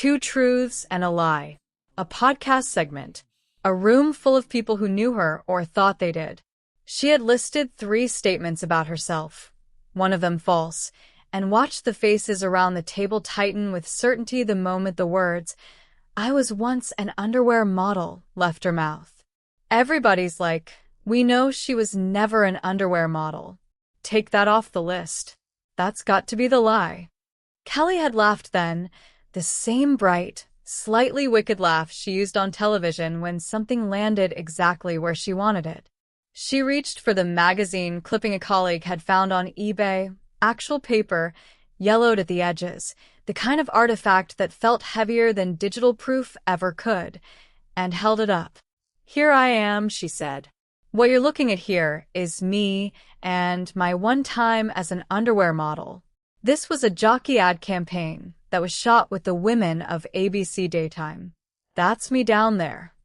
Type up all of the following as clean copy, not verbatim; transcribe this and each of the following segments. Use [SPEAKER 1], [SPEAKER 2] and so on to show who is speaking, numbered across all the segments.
[SPEAKER 1] Two Truths and a Lie, a podcast segment, a room full of people who knew her or thought they did. She had listed 3 statements about herself, one of them false, and watched the faces around the table tighten with certainty the moment the words, "I was once an underwear model," left her mouth. Everybody's like, we know she was never an underwear model. Take that off the list. That's got to be the lie. Kelly had laughed then, the same bright, slightly wicked laugh she used on television when something landed exactly where she wanted it. She reached for the magazine clipping a colleague had found on eBay, actual paper, yellowed at the edges, the kind of artifact that felt heavier than digital proof ever could, and held it up. "Here I am," she said. "What you're looking at here is me and my one time as an underwear model." This was a jockey ad campaign that was shot with the women of ABC Daytime. That's me down there.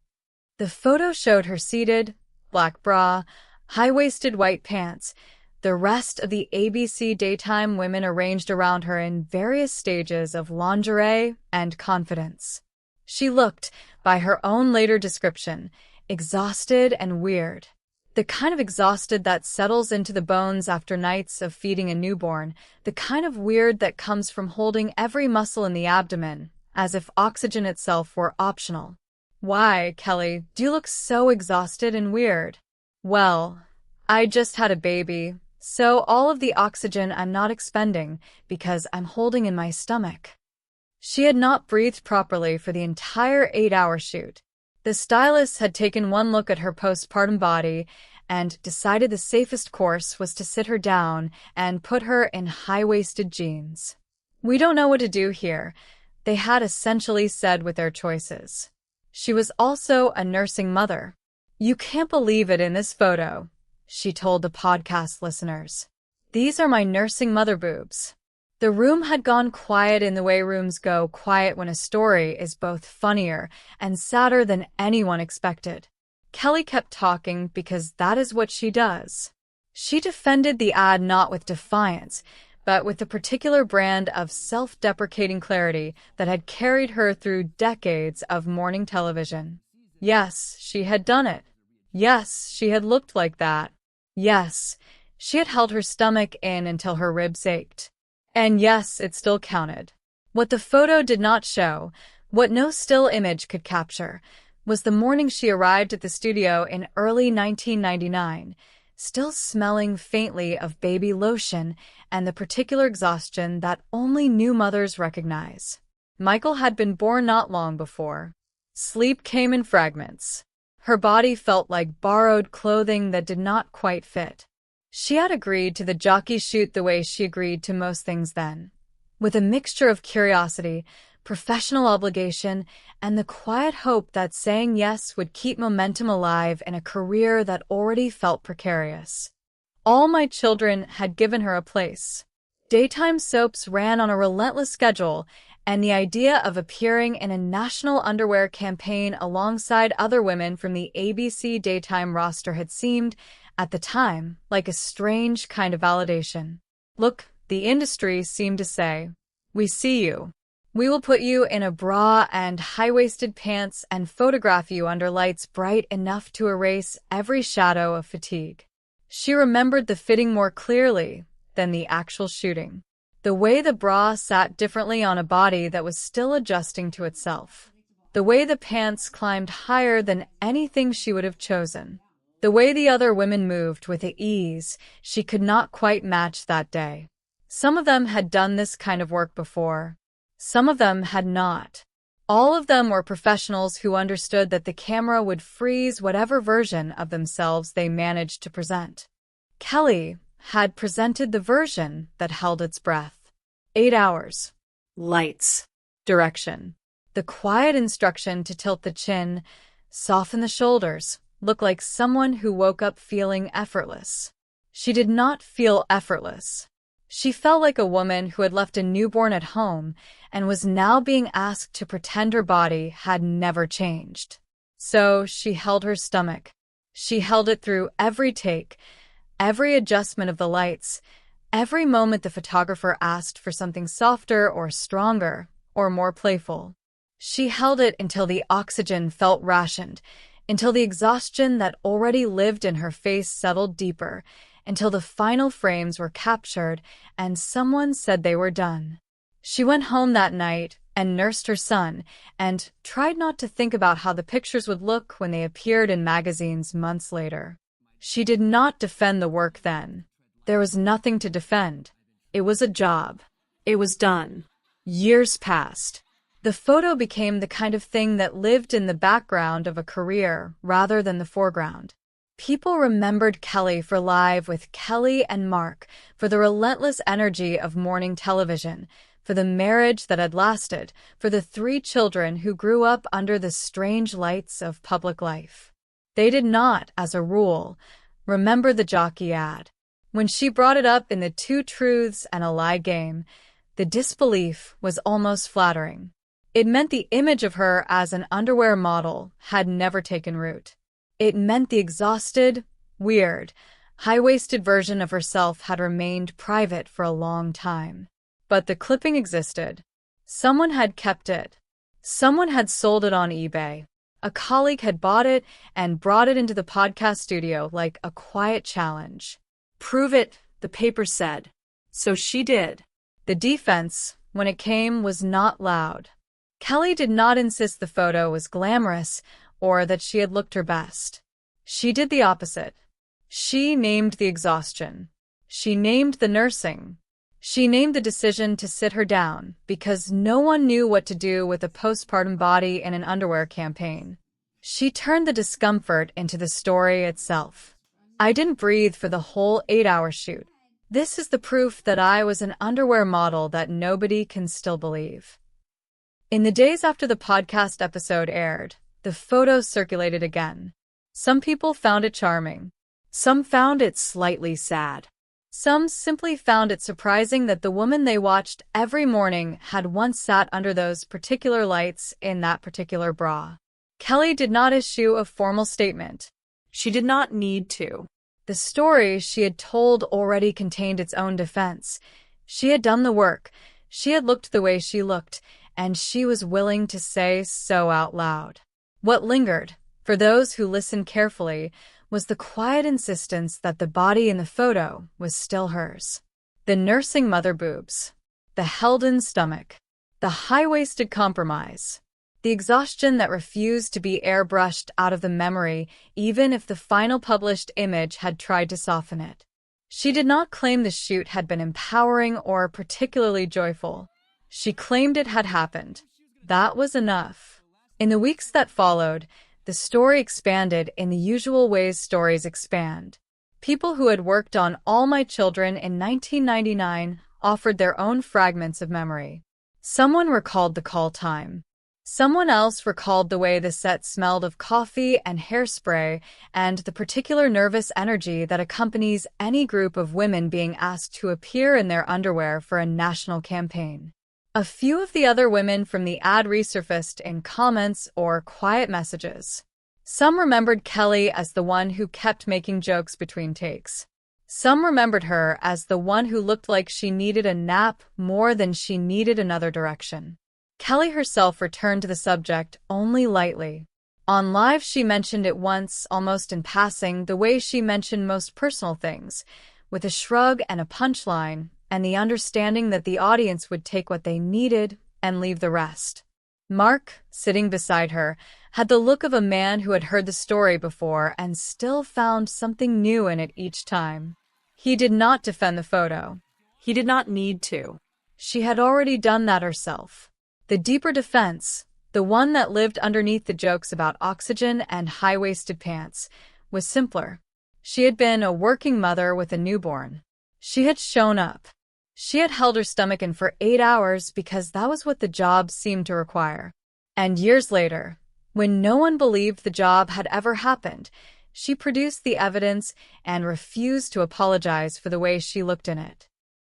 [SPEAKER 1] The photo showed her seated, black bra, high-waisted white pants, the rest of the ABC Daytime women arranged around her in various stages of lingerie and confidence. She looked, by her own later description, exhausted and weird. The kind of exhausted that settles into the bones after nights of feeding a newborn, the kind of weird that comes from holding every muscle in the abdomen, as if oxygen itself were optional. "Why, Kelly, do you look so exhausted and weird?" "Well, I just had a baby, so all of the oxygen I'm not expending because I'm holding in my stomach." She had not breathed properly for the entire 8-hour shoot. The stylist had taken one look at her postpartum body and decided the safest course was to sit her down and put her in high-waisted jeans. "We don't know what to do here," they had essentially said with their choices. She was also a nursing mother. "You can't believe it in this photo," she told the podcast listeners. "These are my nursing mother boobs." The room had gone quiet in the way rooms go quiet when a story is both funnier and sadder than anyone expected. Kelly kept talking because that is what she does. She defended the ad not with defiance, but with the particular brand of self-deprecating clarity that had carried her through decades of morning television. Yes, she had done it. Yes, she had looked like that. Yes, she had held her stomach in until her ribs ached. And yes, it still counted. What the photo did not show, what no still image could capture, was the morning she arrived at the studio in early 1999, still smelling faintly of baby lotion and the particular exhaustion that only new mothers recognize. Michael had been born not long before. Sleep came in fragments. Her body felt like borrowed clothing that did not quite fit. She had agreed to the jockey shoot the way she agreed to most things then, with a mixture of curiosity, professional obligation, and the quiet hope that saying yes would keep momentum alive in a career that already felt precarious. All my children had given her a place. Daytime soaps ran on a relentless schedule, and the idea of appearing in a national underwear campaign alongside other women from the ABC Daytime roster had seemed, at the time, like a strange kind of validation. Look, the industry seemed to say, "We see you. We will put you in a bra and high-waisted pants and photograph you under lights bright enough to erase every shadow of fatigue." She remembered the fitting more clearly than the actual shooting. The way the bra sat differently on a body that was still adjusting to itself. The way the pants climbed higher than anything she would have chosen. The way the other women moved with the ease she could not quite match that day. Some of them had done this kind of work before. Some of them had not. All of them were professionals who understood that the camera would freeze whatever version of themselves they managed to present. Kelly had presented the version that held its breath. 8 hours. Lights. Direction. The quiet instruction to tilt the chin, soften the shoulders, look like someone who woke up feeling effortless. She did not feel effortless. She felt like a woman who had left a newborn at home and was now being asked to pretend her body had never changed. So she held her stomach. She held it through every take, every adjustment of the lights, every moment the photographer asked for something softer or stronger or more playful. She held it until the oxygen felt rationed, until the exhaustion that already lived in her face settled deeper, until the final frames were captured and someone said they were done. She went home that night and nursed her son, and tried not to think about how the pictures would look when they appeared in magazines months later. She did not defend the work then. There was nothing to defend. It was a job. It was done. Years passed. The photo became the kind of thing that lived in the background of a career rather than the foreground. People remembered Kelly for Live with Kelly and Mark, for the relentless energy of morning television, for the marriage that had lasted, for the 3 children who grew up under the strange lights of public life. They did not, as a rule, remember the jockey ad. When she brought it up in the 2 truths and a lie game, the disbelief was almost flattering. It meant the image of her as an underwear model had never taken root. It meant the exhausted, weird, high-waisted version of herself had remained private for a long time. But the clipping existed. Someone had kept it. Someone had sold it on eBay. A colleague had bought it and brought it into the podcast studio like a quiet challenge. Prove it, the paper said. So she did. The defense, when it came, was not loud. Kelly did not insist the photo was glamorous or that she had looked her best. She did the opposite. She named the exhaustion. She named the nursing. She named the decision to sit her down because no one knew what to do with a postpartum body in an underwear campaign. She turned the discomfort into the story itself. I didn't breathe for the whole 8-hour shoot. This is the proof that I was an underwear model that nobody can still believe. In the days after the podcast episode aired, the photos circulated again. Some people found it charming. Some found it slightly sad. Some simply found it surprising that the woman they watched every morning had once sat under those particular lights in that particular bra. Kelly did not issue a formal statement. She did not need to. The story she had told already contained its own defense. She had done the work. She had looked the way she looked, and she was willing to say so out loud. What lingered, for those who listened carefully, was the quiet insistence that the body in the photo was still hers. The nursing mother boobs, the held-in stomach, the high-waisted compromise, the exhaustion that refused to be airbrushed out of the memory even if the final published image had tried to soften it. She did not claim the shoot had been empowering or particularly joyful. She claimed it had happened. That was enough. In the weeks that followed, the story expanded in the usual ways stories expand. People who had worked on All My Children in 1999 offered their own fragments of memory. Someone recalled the call time. Someone else recalled the way the set smelled of coffee and hairspray and the particular nervous energy that accompanies any group of women being asked to appear in their underwear for a national campaign. A few of the other women from the ad resurfaced in comments or quiet messages. Some remembered Kelly as the one who kept making jokes between takes. Some remembered her as the one who looked like she needed a nap more than she needed another direction. Kelly herself returned to the subject only lightly. On Live, she mentioned it once, almost in passing, the way she mentioned most personal things, with a shrug and a punchline, and the understanding that the audience would take what they needed and leave the rest. Mark, sitting beside her, had the look of a man who had heard the story before and still found something new in it each time. He did not defend the photo. He did not need to. She had already done that herself. The deeper defense, the one that lived underneath the jokes about oxygen and high-waisted pants, was simpler. She had been a working mother with a newborn. She had shown up. She had held her stomach in for 8 hours because that was what the job seemed to require. And years later, when no one believed the job had ever happened, she produced the evidence and refused to apologize for the way she looked in it.